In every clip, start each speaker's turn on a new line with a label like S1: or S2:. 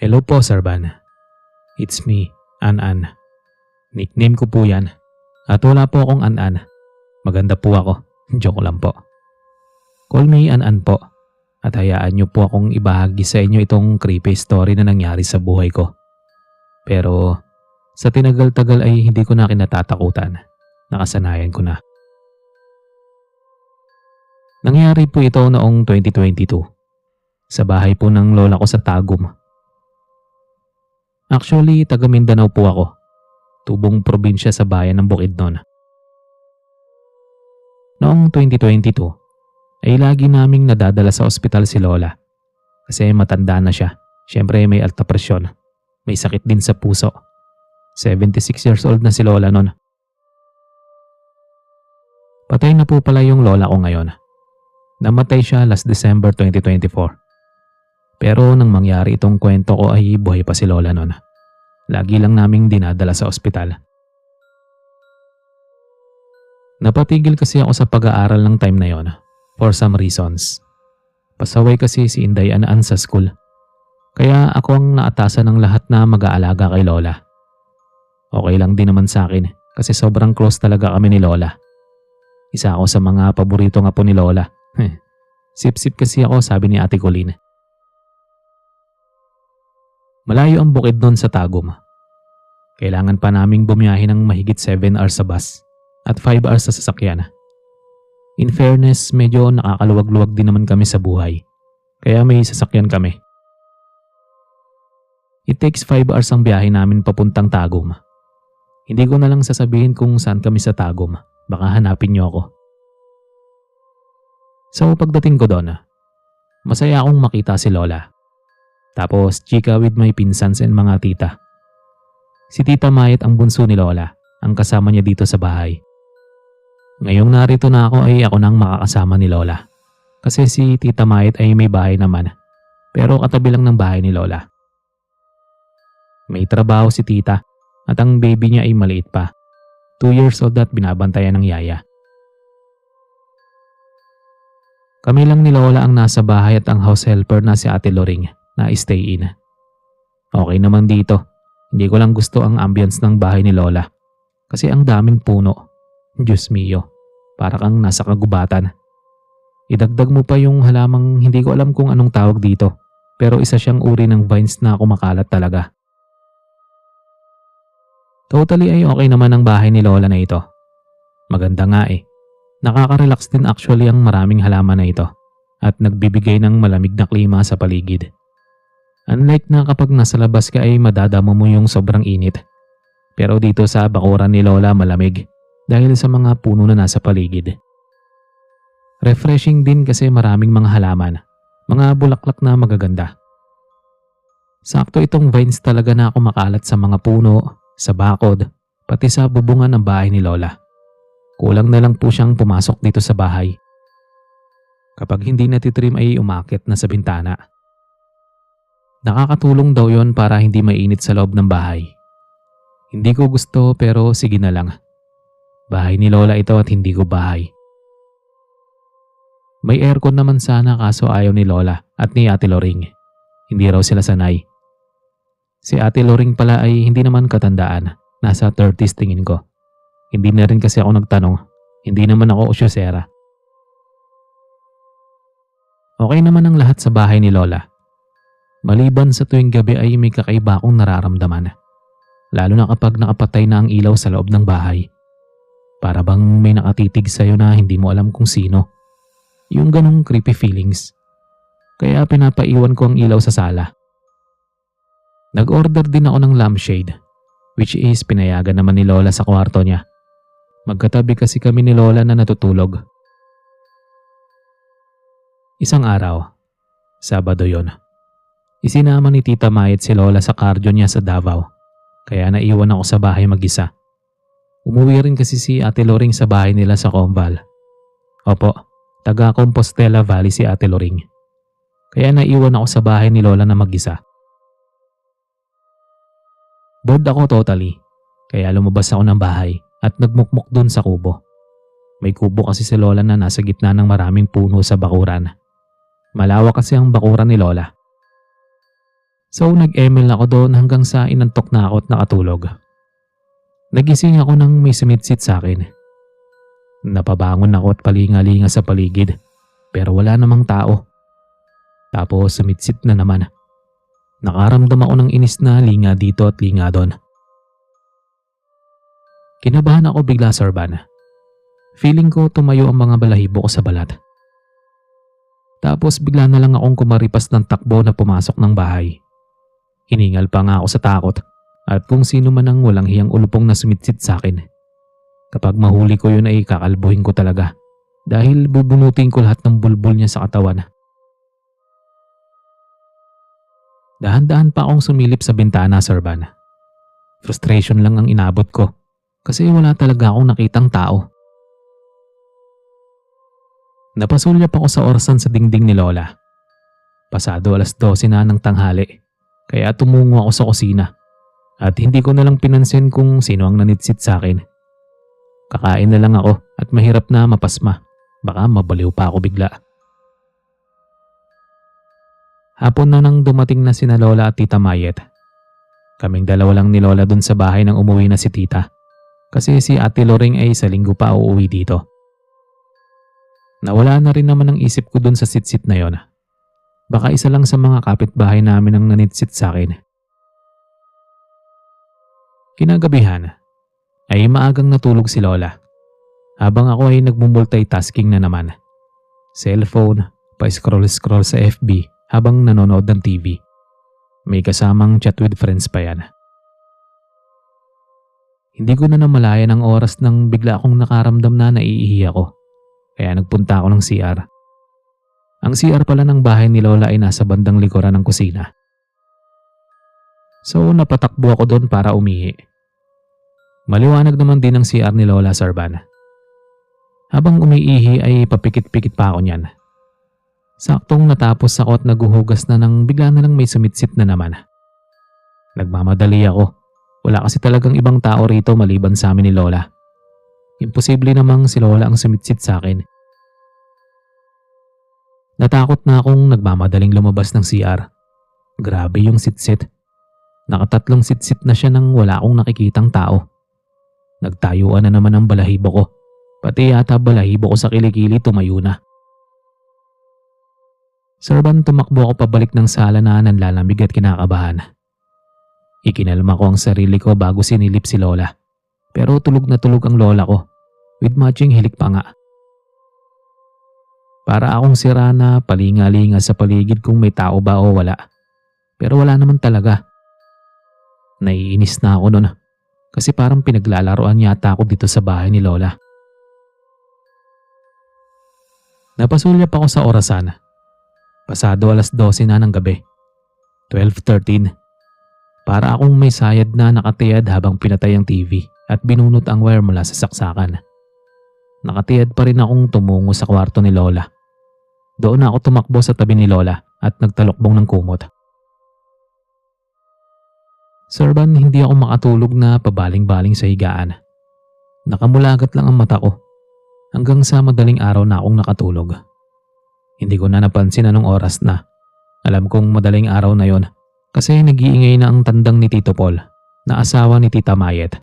S1: Hello po, Sir Van. It's me, An-An. Nickname ko po yan. At wala po akong An-An. Maganda po ako. Joke lang po. Call me An-An po. At hayaan niyo po akong ibahagi sa inyo itong creepy story na nangyari sa buhay ko. Pero sa tinagal-tagal ay hindi ko na kinatatakutan. Nakasanayan ko na. Nangyari po ito noong 2022. Sa bahay po ng lola ko sa Tagum. Actually, taga Mindanao po ako. Tubong probinsya sa bayan ng Bukidnon. Noong 2022, ay lagi naming nadadala sa ospital si lola. Kasi matanda na siya. Siyempre may alta presyon. May sakit din sa puso. 76 years old na si lola nun. Patay na po pala yung lola ko ngayon. Namatay siya last December 2024. Pero nang mangyari itong kwento ko ay buhay pa si lola nun. Lagi lang naming dinadala sa ospital. Napatigil kasi ako sa pag-aaral ng time na yon for some reasons. Pasaway kasi si Inday Anaan sa school. Kaya ako ang naatasan ng lahat na mag-aalaga kay lola. Okay lang din naman sa akin kasi sobrang close talaga kami ni lola. Isa ako sa mga paborito nga po ni lola. Sip-sip kasi ako, sabi ni Ate Colleen. Malayo ang bukid doon sa Tagum. Kailangan pa naming bumiyahe ng mahigit 7 hours sa bus at 5 hours sa sasakyan. In fairness, medyo nakakaluwag-luwag din naman kami sa buhay. Kaya may sasakyan kami. It takes 5 hours ang biyahe namin papuntang Tagum. Hindi ko na lang sasabihin kung saan kami sa Tagum. Baka hanapin niyo ako. So pagdating ko doon, masaya akong makita si lola. Tapos chika with my pinsans and mga tita. Si Tita Mayet ang bunso ni lola, ang kasama niya dito sa bahay. Ngayong narito na ako ay ako nang makakasama ni lola. Kasi si Tita Mayet ay may bahay naman. Pero katabi lang ng bahay ni lola. May trabaho si tita at ang baby niya ay maliit pa. 2 years old at binabantayan ng yaya. Kami lang ni lola ang nasa bahay at ang house helper na si Ate Loring na stay in. Okay naman dito. Hindi ko lang gusto ang ambience ng bahay ni lola. Kasi ang daming puno. Diyos mio. Para kang nasa kagubatan. Idagdag mo pa yung halamang hindi ko alam kung anong tawag dito. Pero isa siyang uri ng vines na kumakalat talaga. Totally ay okay naman ang bahay ni lola na ito. Maganda nga eh. Nakaka-relax din actually ang maraming halaman na ito. At nagbibigay ng malamig na klima sa paligid. Unlike na kapag nasa labas ka ay madadamo mo yung sobrang init. Pero dito sa bakuran ni lola malamig dahil sa mga puno na nasa paligid. Refreshing din kasi maraming mga halaman, mga bulaklak na magaganda. Sakto itong vines talaga na kumakalat sa mga puno, sa bakod, pati sa bubungan ng bahay ni lola. Kulang na lang po siyang pumasok dito sa bahay. Kapag hindi natitrim ay umakit na sa bintana. Nakakatulong daw yon para hindi mainit sa loob ng bahay. Hindi ko gusto pero sige na lang. Bahay ni lola ito at hindi ko bahay. May aircon naman sana kaso ayaw ni lola at ni Ate Loring. Hindi raw sila sanay. Si Ate Loring pala ay hindi naman katandaan. Nasa 30s tingin ko. Hindi na rin kasi ako nagtanong. Hindi naman ako usyosera. Okay naman ang lahat sa bahay ni lola. Maliban sa tuwing gabi ay may kakaiba akong nararamdaman. Lalo na kapag nakapatay na ang ilaw sa loob ng bahay. Para bang may nakatitig sa'yo na hindi mo alam kung sino. Yung ganong creepy feelings. Kaya pinapaiwan ko ang ilaw sa sala. Nag-order din ako ng lampshade. Which is pinayagan naman ni lola sa kwarto niya. Magkatabi kasi kami ni lola na natutulog. Isang araw, Sabado yon. Isinama ni Tita Mayet si lola sa cardio niya sa Davao. Kaya naiwan ako sa bahay mag-isa. Umuwi rin kasi si Ate Loring sa bahay nila sa Combal. Opo, taga Compostela Valley si Ate Loring. Kaya naiwan ako sa bahay ni lola na mag-isa. Bored ako totally. Kaya lumabas ako ng bahay at nagmukmuk dun sa kubo. May kubo kasi si lola na nasa gitna ng maraming puno sa bakuran. Malawak kasi ang bakuran ni lola. So nag-ML ako doon hanggang sa inantok na ako at nakatulog. Nagising ako nang may sumitsit sa akin. Napabangon ako at palingalinga sa paligid pero wala namang tao. Tapos sumitsit na naman. Nakaramdam ako ng inis na linga dito at linga doon. Kinabahan ako bigla, Sir Van. Feeling ko tumayo ang mga balahibo ko sa balat. Tapos bigla na lang akong kumaripas ng takbo na pumasok ng bahay. Hiningal pa nga ako sa takot at kung sino man ang walang hiyang ulupong na sumitsit sa akin. Kapag mahuli ko yun ay kakalbuhin ko talaga dahil bubunutin ko lahat ng bulbul niya sa katawan. Dahan-dahan pa akong sumilip sa bintana, Sir Van. Frustration lang ang inabot ko kasi wala talaga akong nakitang tao. Napasulyap ako sa orasan sa dingding ni Lola. Pasado 12:00 na ng tanghali kaya tumungo ako sa kusina at hindi ko na lang pinansin kung sino ang nanitsit sa akin. Kakain na lang ako at mahirap na mapasma. Baka mabaliw pa ako bigla. Hapon na nang dumating na sina Lola at Tita Mayet. Kaming dalawa lang ni Lola dun sa bahay nang umuwi na si Tita. Kasi si Ate Loring ay sa linggo pa uuwi dito. Nawala na rin naman ang isip ko dun sa sitsit na yon. Baka isa lang sa mga kapitbahay namin ang nanitsit sa akin. Kinagabihan ay maagang natulog si Lola. Habang ako ay nagmumultitasking na naman. Cellphone, pa-scroll-scroll sa FB habang nanonood ng TV. May kasamang chat with friends pa yan. Hindi ko na namalayan ang oras nang bigla akong nakaramdam na naiihi ako. Kaya nagpunta ako ng CR. Ang CR pala ng bahay ni Lola ay nasa bandang likuran ng kusina. So napatakbo ako doon para umihi. Maliwanag naman din ang CR ni Lola, Sir Van. Habang umiihi ay papikit-pikit pa ako niyan. Saktong natapos ako at naguhugas na nang bigla na lang may sumitsit na naman. Nagmamadali ako. Wala kasi talagang ibang tao rito maliban sa amin ni Lola. Imposible namang si Lola ang sumitsit sa akin. Natakot na akong nagmamadaling lumabas ng CR. Grabe yung sitsit. Nakatatlong sitsit na siya nang wala akong nakikitang tao. Nagtayuan na naman ang balahibo ko. Pati yata balahibo ko sa kilikili tumayo na. Sir Van, tumakbo ako pabalik ng sala na nanlalamig at kinakabahan. Ikinalma ko ang sarili ko bago sinilip si Lola. Pero tulog na tulog ang lola ko. With matching hilik pa nga. Para akong sira na palingalinga sa paligid kung may tao ba o wala. Pero wala naman talaga. Naiinis na ako noon. Kasi parang pinaglalaroan yata ako dito sa bahay ni Lola. Napasulyap ako sa orasan. Pasado 12:00 na ng gabi. 12:13. Para akong may sayad na nakatiyad habang pinatay ang TV at binunot ang wire mula sa saksakan. Nakatiyad pa rin akong tumungo sa kwarto ni Lola. Doon ako tumakbo sa tabi ni Lola at nagtalokbong ng kumot. Sir Van, hindi ako makatulog na pabaling-baling sa higaan. Nakamulagat lang ang mata ko hanggang sa madaling araw na akong nakatulog. Hindi ko na napansin anong oras na. Alam kong madaling araw na yon. Kasi nag-iingay na ang tandang ni Tito Paul na asawa ni Tita Mayet.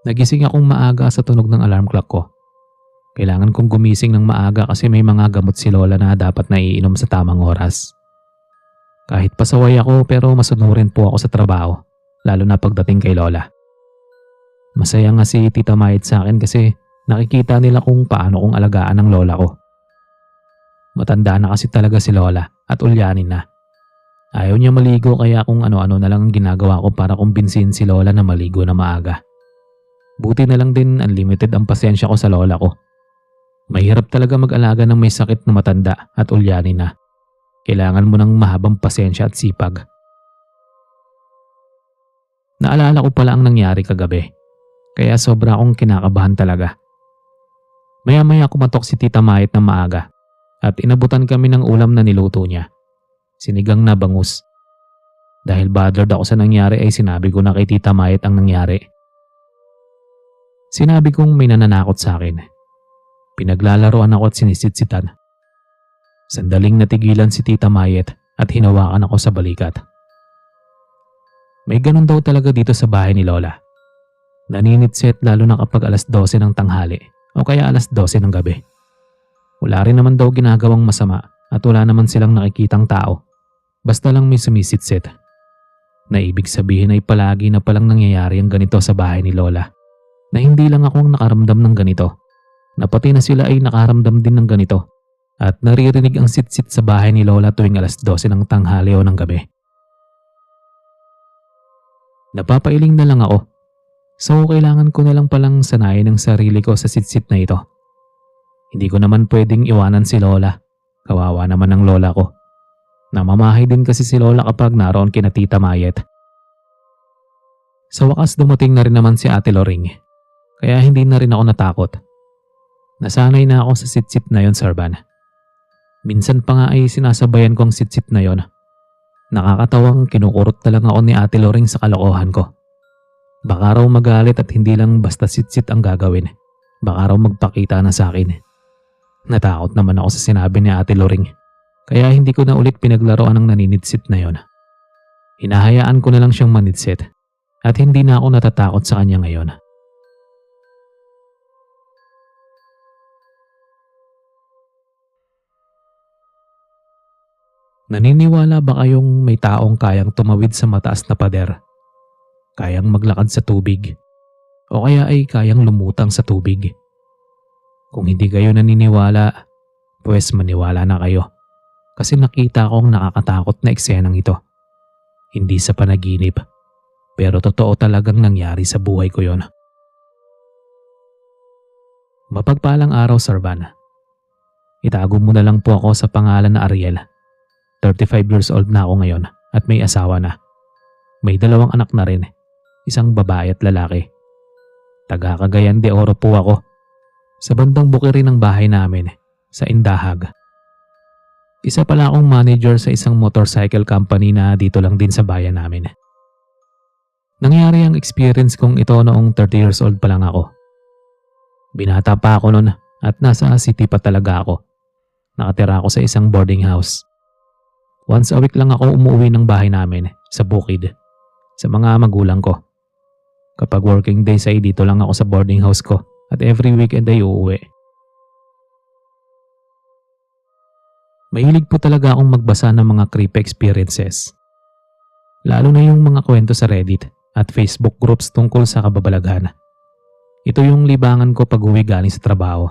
S1: Nagising akong maaga sa tunog ng alarm clock ko. Kailangan kong gumising ng maaga kasi may mga gamot si Lola na dapat naiinom sa tamang oras. Kahit pasaway ako pero masunurin po ako sa trabaho, lalo na pagdating kay Lola. Masaya nga si Tita Mayet sa akin kasi nakikita nila kung paano kong alagaan ang Lola ko. Matanda na kasi talaga si Lola at ulyanin na. Ayaw niya maligo kaya kung ano-ano na lang ang ginagawa ko para kumbinsihin si Lola na maligo na maaga. Buti na lang din unlimited ang pasensya ko sa Lola ko. Mahirap talaga mag-alaga ng may sakit na matanda at ulyanin na. Kailangan mo ng mahabang pasensya at sipag. Naalala ko pala ang nangyari kagabi. Kaya sobra akong kinakabahan talaga. Maya-maya kumatok si Tita Mayet ng maaga. At inabutan kami ng ulam na niluto niya. Sinigang na bangus. Dahil bothered ako sa nangyari ay sinabi ko na kay Tita Mayet ang nangyari. Sinabi kong may nananakot sa akin. Pinaglalaroan ako at sinisitsitan. Sandaling natigilan si Tita Mayet at hinawakan ako sa balikat. May ganun daw talaga dito sa bahay ni Lola. Naninitsit lalo na kapag alas 12 ng tanghali o kaya alas 12 ng gabi. Wala rin naman daw ginagawang masama at wala naman silang nakikitang tao. Basta lang may sumisitsit. Na ibig sabihin ay palagi na palang nangyayari ang ganito sa bahay ni Lola. Na hindi lang ako ang nakaramdam ng ganito. Na pati na sila ay nakaramdam din ng ganito. At naririnig ang sitsit sa bahay ni Lola tuwing alas 12 ng tanghali o ng gabi. Napapailing na lang ako. So kailangan ko na lang palang sanayin ang sarili ko sa sitsit na ito. Hindi ko naman pwedeng iwanan si Lola. Kawawa naman ang lola ko. Namamahay din kasi si Lola kapag naroon kina Tita Mayet. Sa wakas dumating na rin naman si Ate Loring. Kaya hindi na rin ako natakot. Nasanay na ako sa sitsit na yon, Sir Van. Minsan pa nga ay sinasabayan ko ang sitsit na yon. Nakakatawang kinukurot na lang ako ni Ate Loring sa kalokohan ko. Baka raw magalit at hindi lang basta sitsit ang gagawin. Baka raw magpakita na sa akin. Natakot naman ako sa sinabi ni Ate Loring. Kaya hindi ko na ulit pinaglaruan ang naninitsit na yon. Hinahayaan ko na lang siyang manitsit at hindi na ako natatakot sa kanya ngayon. Naniniwala ba kayong may taong kayang tumawid sa mataas na pader? Kayang maglakad sa tubig? O kaya ay kayang lumutang sa tubig? Kung hindi kayo naniniwala, pues maniwala na kayo. Kasi nakita ko ang nakakatakot na eksenang ito. Hindi sa panaginip, pero totoo talagang nangyari sa buhay ko yon. Mapagpalang araw, Sir Van. Itago mo na lang po ako sa pangalan na Ariel. 35 years old na ako ngayon at may asawa na. May 2 anak na rin, isang babae at lalaki. Taga Cagayan de Oro po ako. Sa bandang bukirin ng bahay namin, sa Indahag. Isa pala akong manager sa isang motorcycle company na dito lang din sa bayan namin. Nangyari ang experience kong ito noong 30 years old pa lang ako. Binata pa ako noon at nasa city pa talaga ako. Nakatira ako sa isang boarding house. Once a week lang ako umuwi ng bahay namin sa bukid, sa mga magulang ko. Kapag working days ay dito lang ako sa boarding house ko at every weekend ay uuwi. Mahilig po talaga akong magbasa ng mga creepy experiences. Lalo na yung mga kwento sa Reddit at Facebook groups tungkol sa kababalaghan. Ito yung libangan ko pag uwi galing sa trabaho.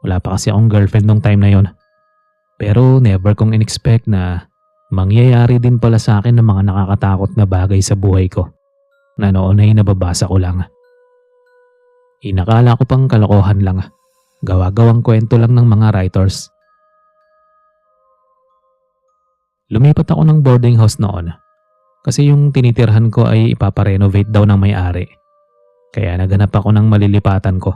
S1: Wala pa kasi akong girlfriend nung time na yon. Pero never kong in-expect na mangyayari din pala sa akin ng mga nakakatakot na bagay sa buhay ko na noon ay nababasa ko lang. Inakala ko pang kalokohan lang, gawa-gawang kwento lang ng mga writers. Lumipat ako ng boarding house noon kasi yung tinitirhan ko ay ipaparenovate daw ng may-ari. Kaya naganap ako ng malilipatan ko.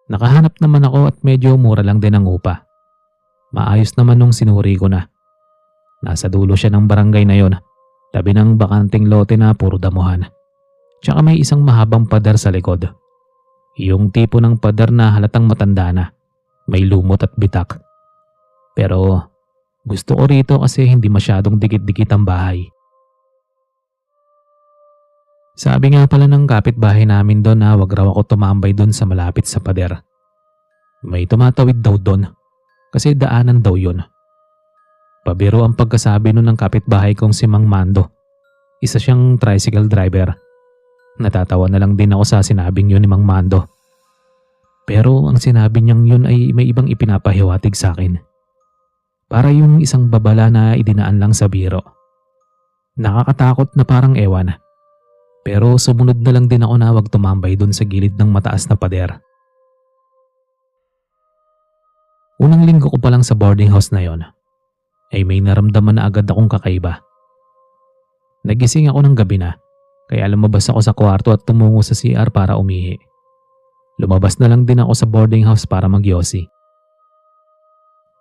S1: Nakahanap naman ako at medyo mura lang din ang upa. Maayos naman nung sinuri ko na. Nasa dulo siya ng barangay na yon, tabi ng bakanting lote na puro damuhan. Tsaka may isang mahabang pader sa likod. Yung tipo ng pader na halatang matanda na, may lumot at bitak. Pero gusto ko rito kasi hindi masyadong dikit-dikit ang bahay. Sabi nga pala ng kapitbahay namin doon na wag raw ako tumambay doon sa malapit sa pader. May tumatawid daw doon kasi daanan daw yun. Pabiro ang pagkasabi nun ng kapitbahay kong si Mang Mando. Isa siyang tricycle driver. Natatawa na lang din ako sa sinabing yun ni Mang Mando. Pero ang sinabi niyang yun ay may ibang ipinapahiwatig sa akin. Para yung isang babala na idinaan lang sa biro. Nakakatakot na parang ewan. Pero sumunod na lang din ako na wag tumambay dun sa gilid ng mataas na pader. Unang linggo ko pa lang sa boarding house na yon, ay may naramdaman na agad akong kakaiba. Nagising ako ng gabi na, kaya lumabas ako sa kwarto at tumungo sa CR para umihi. Lumabas na lang din ako sa boarding house para magyosi.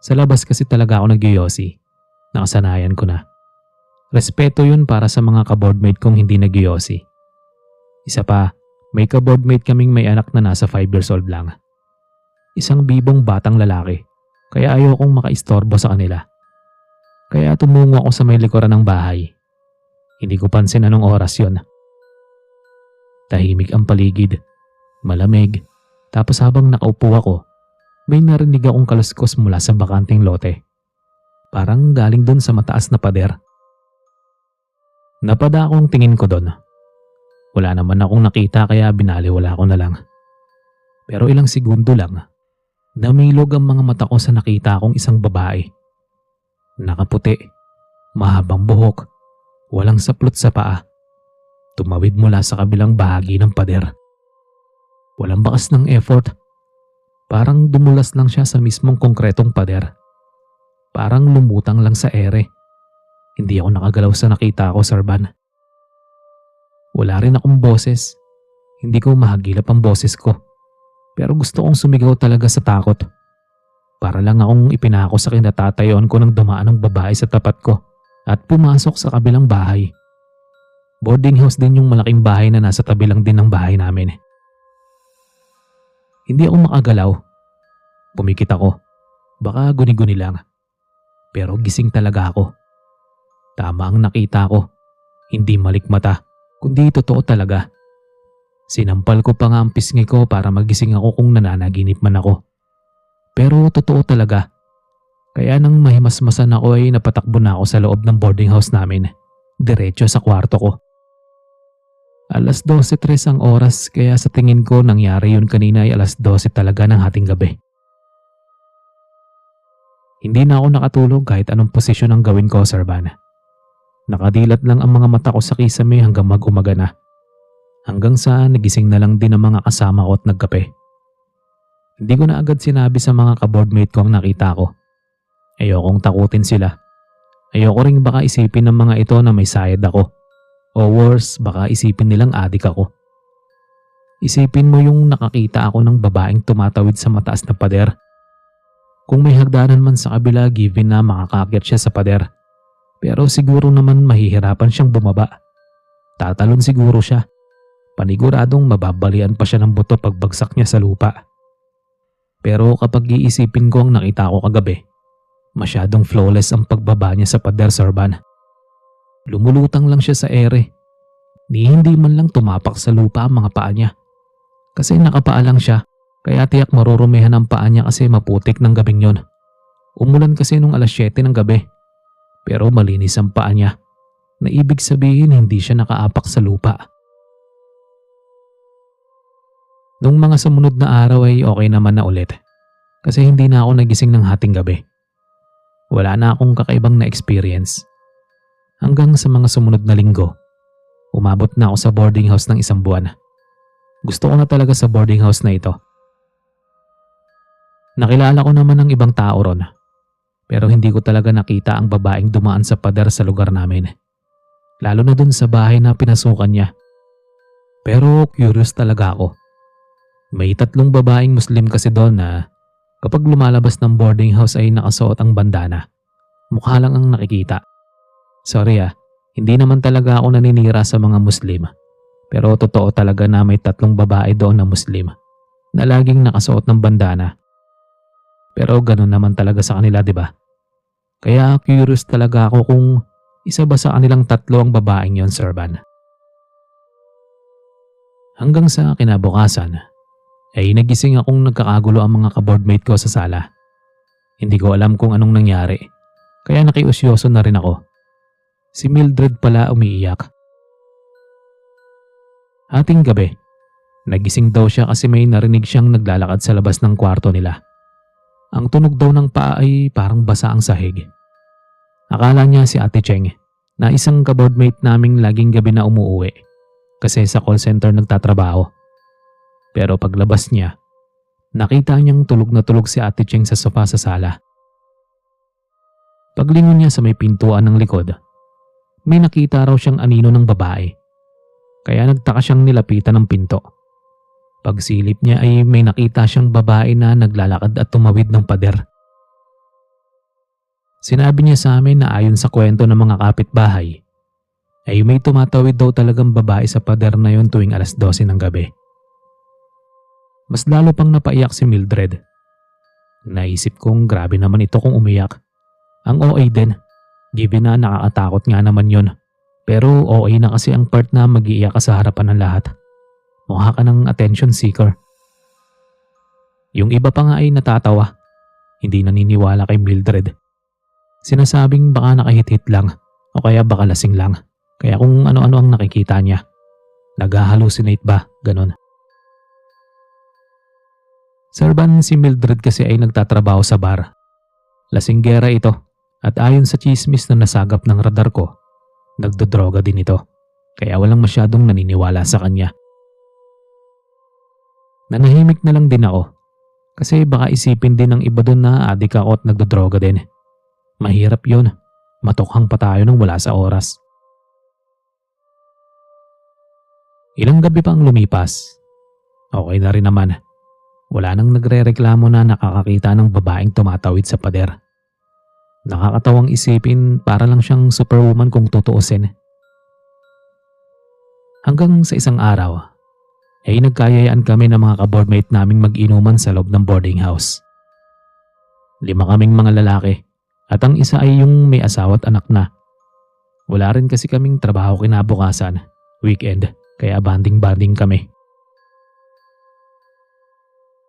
S1: Sa labas kasi talaga ako nagyosi. Nakasanayan ko na. Respeto yun para sa mga ka-boardmate kong hindi nagyosi. Isa pa, may ka-boardmate kaming may anak na nasa 5 years old lang. Isang bibong batang lalaki, kaya ayokong makaistorbo sa kanila. Kaya tumungo ako sa may likuran ng bahay. Hindi ko pansin anong oras yon. Tahimik ang paligid, malamig, tapos habang nakaupo ako, may narinig akong kaluskos mula sa bakanting lote. Parang galing doon sa mataas na pader. Napada akong tingin ko doon. Wala naman akong nakita kaya binaliwala ko na lang. Pero ilang segundo lang, namilog ang mga mata ko sa nakita akong isang babae. Nakaputi, mahabang buhok, walang saplot sa paa. Tumawid mula sa kabilang bahagi ng pader. Walang bakas ng effort. Parang dumulas lang siya sa mismong konkretong pader. Parang lumutang lang sa ere. Hindi ako nakagalaw sa nakita ko, Sir Van. Wala rin akong boses. Hindi ko mahagilap ang boses ko. Pero gusto kong sumigaw talaga sa takot. Para lang akong ipinako sa kinatatayon ko nang dumaan ng babae sa tapat ko at pumasok sa kabilang bahay. Boarding house din yung malaking bahay na nasa tabi lang din ng bahay namin. Hindi ako makagalaw. Pumikit ako. Baka guni-guni lang. Pero gising talaga ako. Tama ang nakita ko. Hindi malikmata, kundi totoo talaga. Sinampal ko pa nga ang pisngi ko para magising ako kung nananaginip man ako. Pero totoo talaga. Kaya nang mahimasmasan ako ay napatakbo na ako sa loob ng boarding house namin. Diretso sa kwarto ko. 12:03 ang oras kaya sa tingin ko nangyari yun kanina ay 12:00 talaga ng hating gabi. Hindi na ako nakatulog kahit anong posisyon ang gawin ko, Sir Van. Nakadilat lang ang mga mata ko sa kisame hanggang mag-umaga na. Hanggang sa nagising na lang din ang mga kasama ko at nagkape. Hindi ko na agad sinabi sa mga kaboardmate ko ang nakita ko. Ayokong takutin sila. Ayoko ring baka isipin ng mga ito na may sayad ako. O worse, baka isipin nilang adik ako. Isipin mo yung nakakita ako ng babaeng tumatawid sa mataas na pader. Kung may hagdanan man sa kabila, given na makakaakyat siya sa pader. Pero siguro naman mahihirapan siyang bumaba. Tatalon siguro siya. Paniguradong mababalian pa siya ng buto pagbagsak niya sa lupa. Pero kapag iisipin ko ang nakita ko kagabi, masyadong flawless ang pagbaba niya sa pader, Sir Van. Lumulutang lang siya sa ere. Hindi man lang tumapak sa lupa ang mga paa niya. Kasi nakapaa lang siya, kaya tiyak marurumihan ang paa niya kasi maputik ng gabing yon. Umulan kasi nung 7:00 ng gabi. Pero malinis ang paa niya, na ibig sabihin hindi siya nakaapak sa lupa. Nung mga sumunod na araw ay okay naman na ulit. Kasi hindi na ako nagising ng hating gabi. Wala na akong kakaibang na experience. Hanggang sa mga sumunod na linggo, umabot na ako sa boarding house ng 1 buwan. Gusto ko na talaga sa boarding house na ito. Nakilala ko naman ng ibang tao ron. Pero hindi ko talaga nakita ang babaeng dumaan sa pader sa lugar namin. Lalo na dun sa bahay na pinasukan niya. Pero curious talaga ako. May 3 babaeng Muslim kasi doon na kapag lumalabas ng boarding house ay nakasuot ang bandana. Mukha lang ang nakikita. Sorry hindi naman talaga ako naninira sa mga Muslim. Pero totoo talaga na may 3 babae doon na Muslim na laging nakasuot ng bandana. Pero ganun naman talaga sa kanila, di ba? Kaya curious talaga ako kung isa ba sa kanilang 3 ang babaeng yon, Sir Van. Hanggang sa kinabukasan, ay nagising akong nagkakagulo ang mga kaboardmate ko sa sala. Hindi ko alam kung anong nangyari, kaya nakiusyoso na rin ako. Si Mildred pala umiiyak. Hating gabi, nagising daw siya kasi may narinig siyang naglalakad sa labas ng kwarto nila. Ang tunog daw ng paa ay parang basa ang sahig. Akala niya si Ate Cheng na isang kaboardmate naming laging gabi na umuuwi kasi sa call center nagtatrabaho. Pero paglabas niya, nakita niyang tulog na tulog si Ate Cheng sa sofa sa sala. Paglingon niya sa may pintuan ng likod, may nakita raw siyang anino ng babae. Kaya nagtaka siyang nilapitan ng pinto. Pagsilip niya ay may nakita siyang babae na naglalakad at tumawid ng pader. Sinabi niya sa amin na ayon sa kwento ng mga kapitbahay, ay may tumatawid daw talagang babae sa pader na yon tuwing 12:00 ng gabi. Mas lalo pang napaiyak si Mildred. Naisip kong grabe naman ito kung umiyak. Ang OA din, given na nakakatakot nga naman yon. Pero OA na kasi ang part na mag-iiyak ka sa harapan ng lahat. Mukha ka ng attention seeker. Yung iba pa nga ay natatawa. Hindi naniniwala kay Mildred. Sinasabing baka nakahit-hit lang o kaya baka lasing lang. Kaya kung ano-ano ang nakikita niya. Nag-hallucinate ba? Ganon. Serban si Mildred kasi ay nagtatrabaho sa bar. Lasinggera ito at ayon sa chismis na nasagap ng radar ko, nagdodroga din ito. Kaya walang masyadong naniniwala sa kanya. Nanahimik na lang din ako. Kasi baka isipin din ng iba doon na adik ako at nagdodroga din. Mahirap yun. Matukhang pa tayo nang wala sa oras. Ilang gabi pa ang lumipas. Okay na rin naman. Wala nang nagrereklamo na nakakakita ng babaeng tumatawid sa pader. Nakakatawang isipin para lang siyang superwoman kung tutuusin. Hanggang sa isang araw, ay nagkayayaan kami ng mga ka-boardmate naming mag-inuman sa loob ng boarding house. 5 kaming mga lalaki at ang isa ay yung may asawa at anak na. Wala rin kasi kaming trabaho kinabukasan, weekend, kaya banding-banding kami.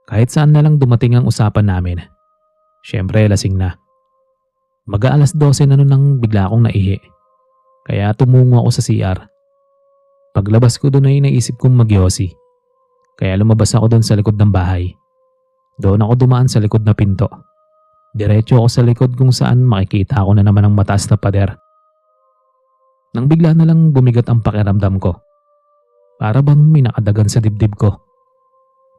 S1: Kahit saan na lang dumating ang usapan namin. Siyempre lasing na. Mag-aalas 12 na nun nang bigla akong naihi. Kaya tumungo ako sa CR. Paglabas ko doon ay naisip kong magyosi. Kaya lumabas ako doon sa likod ng bahay. Doon ako dumaan sa likod na pinto. Diretso ako sa likod kung saan makikita ako na naman ang mataas na pader. Nang bigla na lang bumigat ang pakiramdam ko. Para bang may nakadagan sa dibdib ko.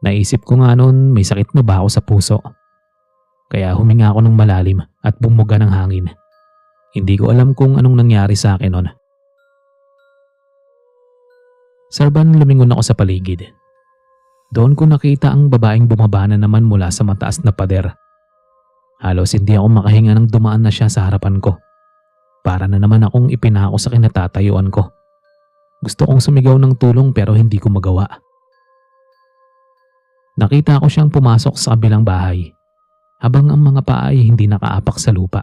S1: Naisip ko nga noon may sakit na ba ako sa puso. Kaya huminga ako ng malalim at bumuga ng hangin. Hindi ko alam kung anong nangyari sa akin noon. Sarban lumingon ako sa paligid. Doon ko nakita ang babaeng bumaba na naman mula sa mataas na pader. Halos hindi ako makahinga nang dumaan na siya sa harapan ko. Para na naman akong ipinako sa kinatatayuan ko. Gusto kong sumigaw ng tulong pero hindi ko magawa. Nakita ko siyang pumasok sa kabilang bahay habang ang mga paa ay hindi nakaapak sa lupa.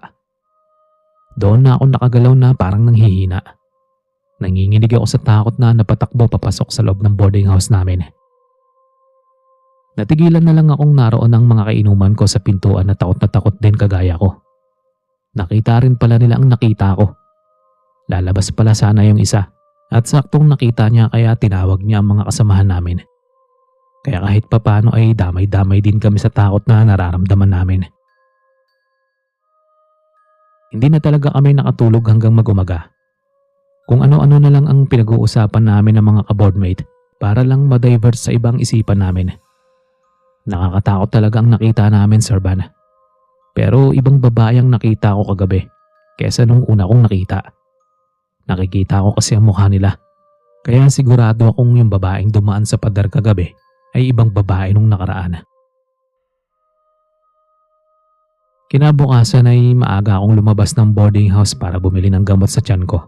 S1: Doon na ako nakagalaw na parang nanghihina. Nanginginig ako sa takot na napatakbo papasok sa loob ng boarding house namin. Natigilan na lang akong naroon ang mga kainuman ko sa pintuan na takot din kagaya ko. Nakita rin pala nila ang nakita ko. Lalabas pala sana yung isa at saktong nakita niya kaya tinawag niya ang mga kasamahan namin. Kaya kahit papano ay damay-damay din kami sa takot na nararamdaman namin. Hindi na talaga kami nakatulog hanggang mag-umaga. Kung ano-ano na lang ang pinag-uusapan namin ng mga ka-boardmate para lang ma-divert sa ibang isipan namin. Nakakatakot talaga ang nakita namin, Sir Van. Pero ibang babae ang nakita ko kagabi kesa nung una kong nakita. Nakikita ko kasi ang mukha nila. Kaya sigurado akong yung babaeng dumaan sa pader kagabi ay ibang babae nung nakaraan. Kinabukasan ay maaga akong lumabas ng boarding house para bumili ng gamot sa tiyan ko.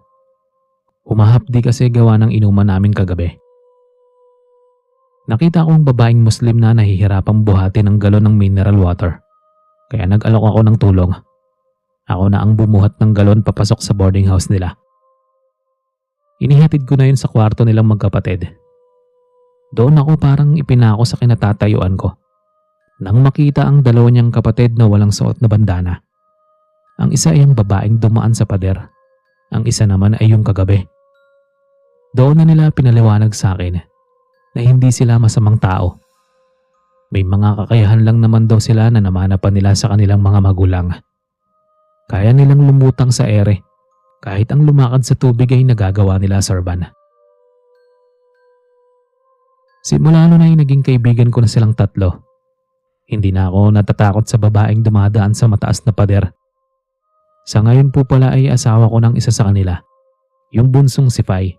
S1: Humahapdi kasi gawa ng inuman namin kagabi. Nakita kong babaeng Muslim na nahihirapang buhati ng galon ng mineral water. Kaya nag-alok ako ng tulong. Ako na ang bumuhat ng galon papasok sa boarding house nila. Inihatid ko na yun sa kwarto nilang magkapatid. Doon ako parang ipinako sa kinatatayuan ko. Nang makita ang dalawa niyang kapatid na walang suot na bandana. Ang isa ay ang babaeng dumaan sa pader. Ang isa naman ay yung kagabi. Doon na nila pinaliwanag sa akin na hindi sila masamang tao. May mga kakayahan lang naman daw sila na namanapan nila sa kanilang mga magulang. Kaya nilang lumutang sa ere kahit ang lumakad sa tubig ay nagagawa nila, Sir Van. Simula noon ay naging kaibigan ko na silang tatlo. Hindi na ako natatakot sa babaeng dumadaan sa mataas na pader. Sa ngayon po pala ay asawa ko ng isa sa kanila, yung bunsong si Fai.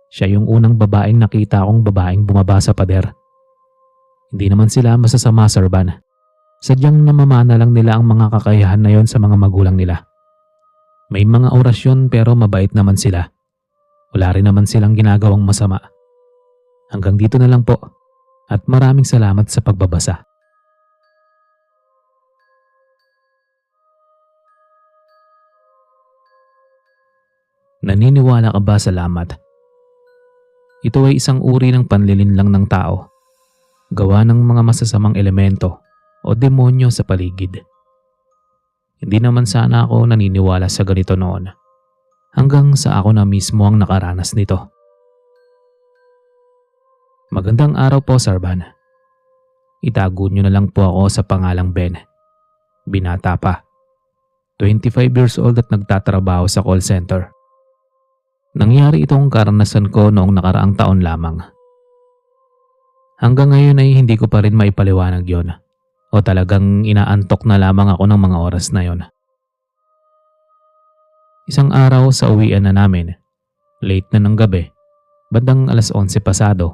S1: Siya yung unang babaeng nakita kong babaeng bumaba sa pader. Hindi naman sila masasama, Sir Van. Sadyang namamana lang nila ang mga kakayahan na yon sa mga magulang nila. May mga orasyon pero mabait naman sila. Wala rin naman silang ginagawang masama. Hanggang dito na lang po at maraming salamat sa pagbabasa. Naniniwala ka ba sa lamat? Ito ay isang uri ng panlilinlang ng tao, gawa ng mga masasamang elemento o demonyo sa paligid. Hindi naman sana ako naniniwala sa ganito noon, hanggang sa ako na mismo ang nakaranas nito. Magandang araw po, Sir Van. Itago niyo na lang po ako sa pangalang Ben. Binata pa. 25 years old at nagtatrabaho sa call center. Nangyari itong karanasan ko noong nakaraang taon lamang. Hanggang ngayon ay hindi ko pa rin maipaliwanag yon, o talagang inaantok na lamang ako ng mga oras na yon. Isang araw sa uwian na namin, late na ng gabi, bandang alas 11 pasado,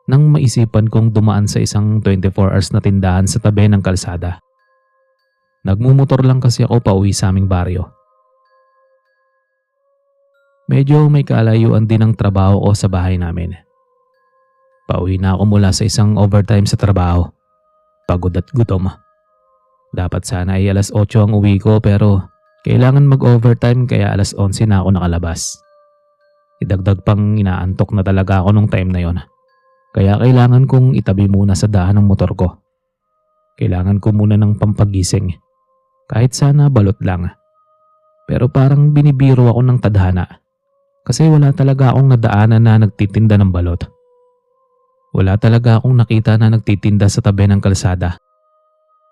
S1: nang maisipan kong dumaan sa isang 24 hours na tindahan sa tabi ng kalsada. Nagmumotor lang kasi ako pauwi sa aming baryo. Medyo may kalayuan din ang trabaho ko sa bahay namin. Pauwi na ako mula sa isang overtime sa trabaho. Pagod at gutom. Dapat sana ay alas 8 ang uwi ko pero kailangan mag-overtime kaya alas 11 na ako nakalabas. Idagdag pang inaantok na talaga ako nung time na yon. Kaya kailangan kong itabi muna sa daan ng motor ko. Kailangan ko muna ng pampagising. Kahit sana balot lang. Pero parang binibiro ako ng tadhana. Kasi wala talaga akong nadaanan na nagtitinda ng balot. Wala talaga akong nakita na nagtitinda sa tabi ng kalsada.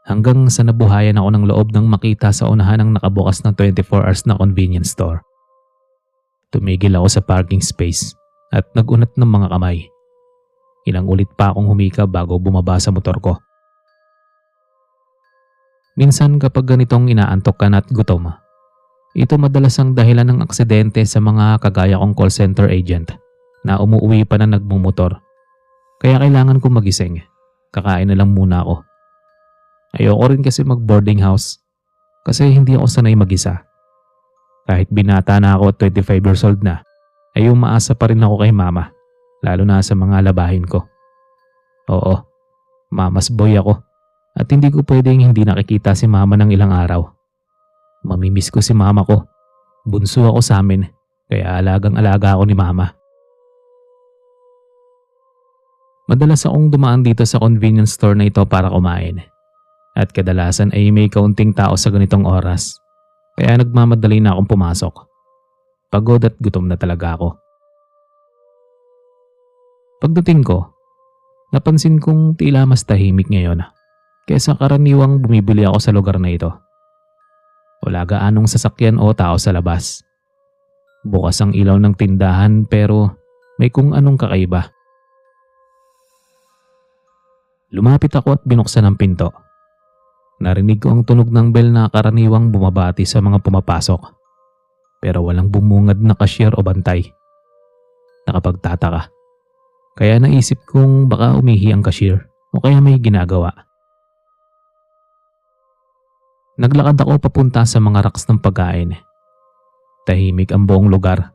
S1: Hanggang sa nabuhayan ako ng loob nang makita sa unahan ng nakabukas na 24 hours na convenience store. Tumigil ako sa parking space at nagunat ng mga kamay. Ilang ulit pa akong humika bago bumaba sa motor ko. Minsan kapag ganitong inaantok ka na at gutom, ito madalas ang dahilan ng aksidente sa mga kagaya kong call center agent na umuwi pa na nagmumotor. Kaya kailangan kong magising. Kakain na lang muna ako. Ayoko rin kasi mag-boarding house kasi hindi ako sanay mag-isa. Kahit binata na ako at 25 years old na, ay umaasa pa rin ako kay mama, lalo na sa mga labahin ko. Oo, mama's boy ako at hindi ko pwedeng hindi nakikita si mama ng ilang araw. Mamimiss ko si mama ko. Bunso ako sa amin, kaya alagang-alaga ako ni mama. Madalas akong dumaan dito sa convenience store na ito para kumain. At kadalasan ay may kaunting tao sa ganitong oras. Kaya nagmamadali na akong pumasok. Pagod at gutom na talaga ako. Pagdating ko, napansin kong tila mas tahimik ngayon kaysa karaniwang bumibili ako sa lugar na ito. Wala gaanong sasakyan o tao sa labas. Bukas ang ilaw ng tindahan pero may kung anong kakaiba. Lumapit ako at binuksan ang pinto. Narinig ko ang tunog ng bell na karaniwang bumabati sa mga pumapasok. Pero walang bumungad na cashier o bantay. Nakapagtataka. Kaya naisip kong baka umihi ang cashier o kaya may ginagawa. Naglakad ako papunta sa mga racks ng pagkain. Tahimik ang buong lugar.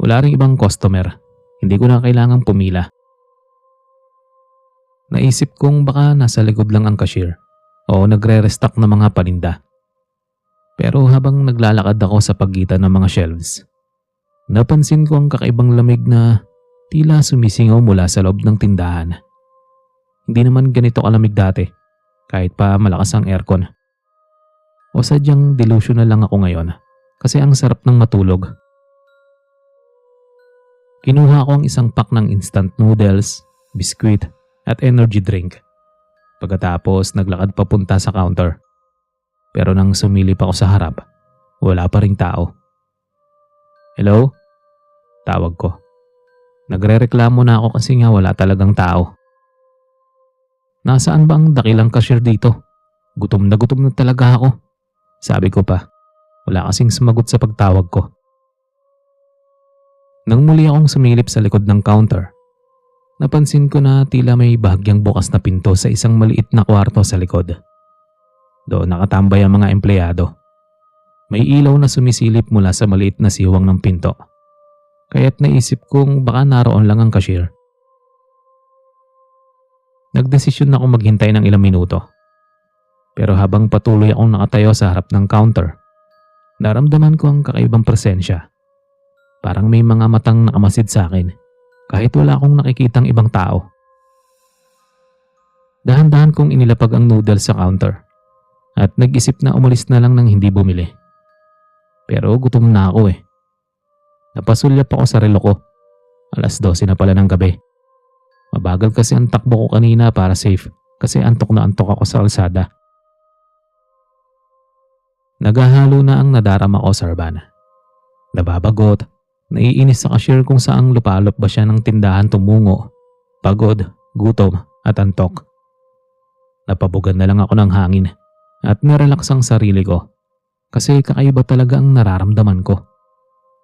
S1: Wala ring ibang customer. Hindi ko na kailangang pumila. Naisip kong baka nasa likod lang ang cashier o nagre-restock ng mga paninda. Pero habang naglalakad ako sa pagitan ng mga shelves, napansin ko ang kakaibang lamig na tila sumisingaw mula sa loob ng tindahan. Hindi naman ganito kalamig dati, kahit pa malakas ang aircon. O sadyang delusional lang ako ngayon kasi ang sarap ng matulog. Kinuha ko ang isang pack ng instant noodles, biskwit, at energy drink. Pagkatapos naglakad papunta sa counter. Pero nang sumilip ako sa harap, wala pa ring tao. Hello? Tawag ko. Nagrereklamo na ako kasi nga wala talagang tao. Nasaan ba ang dakilang cashier dito? Gutom na talaga ako. Sabi ko pa. Wala kasing sumagot sa pagtawag ko. Nang muli akong sumilip sa likod ng counter, napansin ko na tila may bahagyang bukas na pinto sa isang maliit na kwarto sa likod. Doon nakatambay ang mga empleyado. May ilaw na sumisilip mula sa maliit na siwang ng pinto. Kaya't naisip kong baka naroon lang ang cashier. Nagdesisyon ako maghintay ng ilang minuto. Pero habang patuloy akong nakatayo sa harap ng counter, naramdaman ko ang kakaibang presensya. Parang may mga matang nakamasid sa akin kahit wala akong nakikitang ibang tao. Dahan-dahan kong inilapag ang noodles sa counter at nag-isip na umalis na lang nang hindi bumili. Pero gutom na ako eh. Napasulyap ako sa relo ko. 12:00 na pala ng gabi. Mabagal kasi ang takbo ko kanina para safe kasi antok na antok ako sa kalsada. Naghahalo na ang nadarama ko sa Urbana. Nababagot, naiinis sa cashier kung saang lupalop ba siya ng tindahan tumungo. Pagod, gutom at antok. Napabugan na lang ako ng hangin at nirelax ang sarili ko kasi kakaiba talaga ang nararamdaman ko.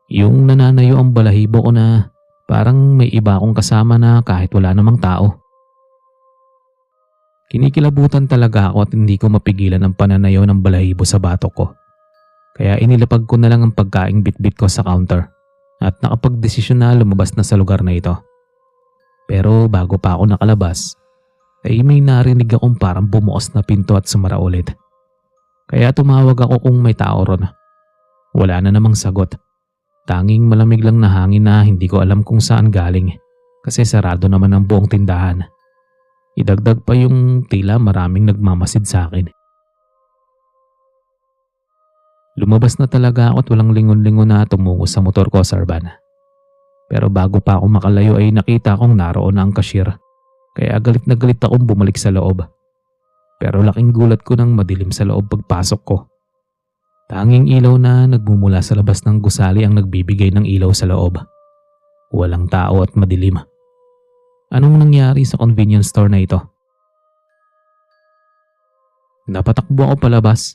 S1: Yung nananayo ang balahibo ko na parang may iba akong kasama na kahit wala namang tao. Kinikilabutan talaga ako at hindi ko mapigilan ang pananayo ng balahibo sa batok ko. Kaya inilapag ko na lang ang pagkaing bitbit ko sa counter at nakapagdesisyon na lumabas na sa lugar na ito. Pero bago pa ako nakalabas, ay may narinig akong parang bumukas na pinto at sumara ulit. Kaya tumawag ako kung may tao ron. Wala na namang sagot. Tanging malamig lang na hangin na hindi ko alam kung saan galing kasi sarado naman ang buong tindahan. Idagdag pa yung tila maraming nagmamasid sa akin. Lumabas na talaga ako at walang lingon-lingon na tumungo sa motor ko sa Urbana. Pero bago pa ako makalayo ay nakita kong naroon na ang cashier. Kaya galit na galit akong bumalik sa loob. Pero laking gulat ko nang madilim sa loob pagpasok ko. Tanging ilaw na nagmumula sa labas ng gusali ang nagbibigay ng ilaw sa loob. Walang tao at madilim. Anong nangyari sa convenience store na ito? Napatakbo ako palabas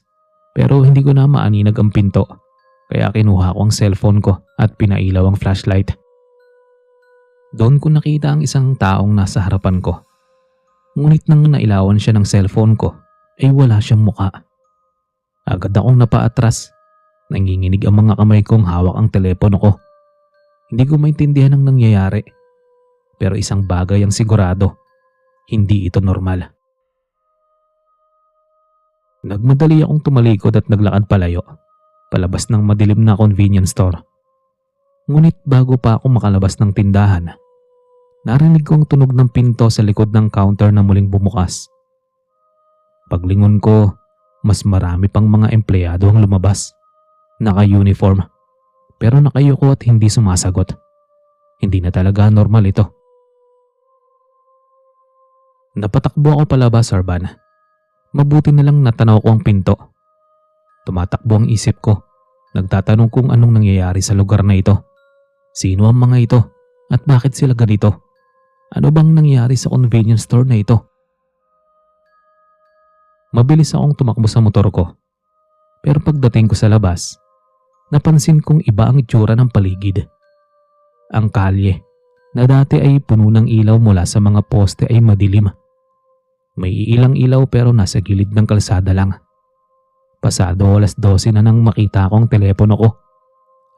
S1: pero hindi ko na maaninag ang pinto. Kaya kinuha ko ang cellphone ko at pinailaw ang flashlight. Doon ko nakita ang isang taong nasa harapan ko. Ngunit nang nailawan siya ng cellphone ko ay wala siyang muka. Agad akong napaatras. Nanginginig ang mga kamay kong hawak ang telepono ko. Hindi ko maintindihan ang nangyayari. Pero isang bagay ang sigurado. Hindi ito normal. Nagmadali akong tumalikod at naglakad palayo. Palabas ng madilim na convenience store. Ngunit bago pa ako makalabas ng tindahan, narinig ko ang tunog ng pinto sa likod ng counter na muling bumukas. Paglingon ko, mas marami pang mga empleyado ang lumabas. Naka-uniform. Pero nakayuko at hindi sumasagot. Hindi na talaga normal ito. Napatakbo ako palabas, Urbana. Mabuti na lang natanaw ko ang pinto. Tumatakbo ang isip ko. Nagtatanong kung anong nangyayari sa lugar na ito. Sino ang mga ito? At bakit sila ganito? Ano bang nangyari sa convenience store na ito? Mabilis akong tumakbo sa motor ko. Pero pagdating ko sa labas, napansin kong iba ang itsura ng paligid. Ang kalye, na dati ay puno ng ilaw mula sa mga poste ay madilim. May ilang ilaw pero nasa gilid ng kalsada lang. Pasado 12:00 na nang makita ko ang telepono ko.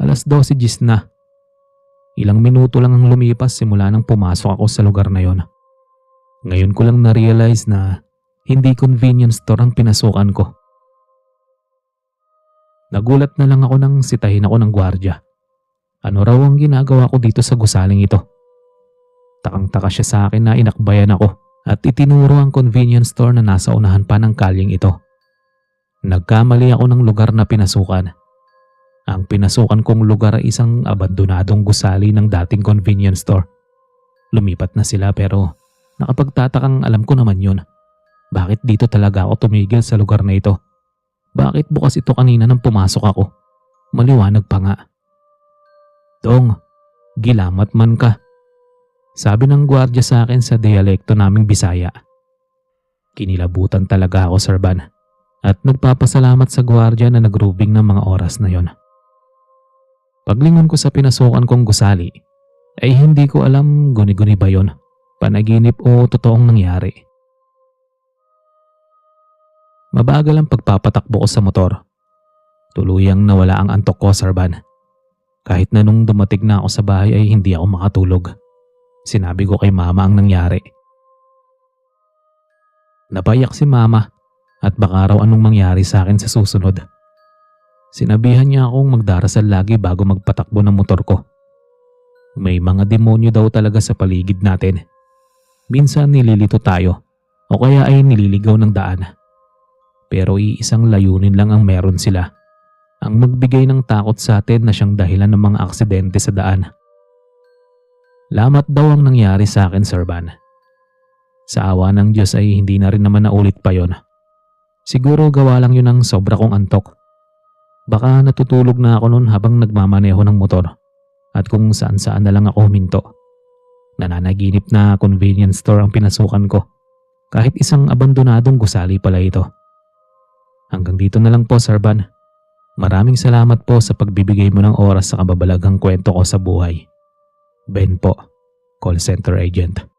S1: 12:10 na. Ilang minuto lang ang lumipas simula nang pumasok ako sa lugar na yon. Ngayon ko lang na-realize na hindi convenience store ang pinasukan ko. Nagulat na lang ako nang sitahin ako ng gwardiya. Ano raw ang ginagawa ko dito sa gusaling ito? Takang-taka siya sa akin na inakbayan ako at itinuro ang convenience store na nasa unahan pa ng kalyeng ito. Nagkamali ako ng lugar na pinasukan. Ang pinasukan kong lugar ay isang abandonadong gusali ng dating convenience store. Lumipat na sila pero nakapagtatakang alam ko naman yun. Bakit dito talaga ako tumigil sa lugar na ito? Bakit bukas ito kanina nang pumasok ako? Maliwanag pa nga. Dong, gilamat man ka. Sabi ng gwardiya sa akin sa dialekto naming Bisaya. Kinilabutan talaga ako, Sir Van. At nagpapasalamat sa gwardiya na nagrubing ng mga oras na yon. Paglingon ko sa pinasukan kong gusali, ay hindi ko alam guni-guni ba yon, panaginip o totoong nangyari. Mabagal ang pagpapatakbo ko sa motor. Tuluyang nawala ang antok ko, Sir Van. Kahit na nung dumating na ako sa bahay ay hindi ako makatulog. Sinabi ko kay Mama ang nangyari. Napayak si Mama at baka raw anong mangyari sa akin sa susunod. Sinabihan niya akong magdarasal lagi bago magpatakbo ng motor ko May mga demonyo daw talaga sa paligid natin. Minsan nililito tayo o kaya ay nililigaw ng daan. Pero iisang layunin lang ang meron sila. Ang magbigay ng takot sa atin na siyang dahilan ng mga aksidente sa daan. Lamat daw ang nangyari sa akin, Sir Van. Sa awa ng Diyos ay hindi na rin naman naulit pa yon. Siguro gawa lang yun ng sobra kong antok. Baka natutulog na ako noon habang nagmamaneho ng motor at kung saan saan na lang ako huminto. Nananaginip na convenience store ang pinasukan ko. Kahit isang abandonadong gusali pala ito. Hanggang dito na lang po, Sir Van. Maraming salamat po sa pagbibigay mo ng oras sa kababalaghang kwento ko sa buhay. Ben po, call center agent.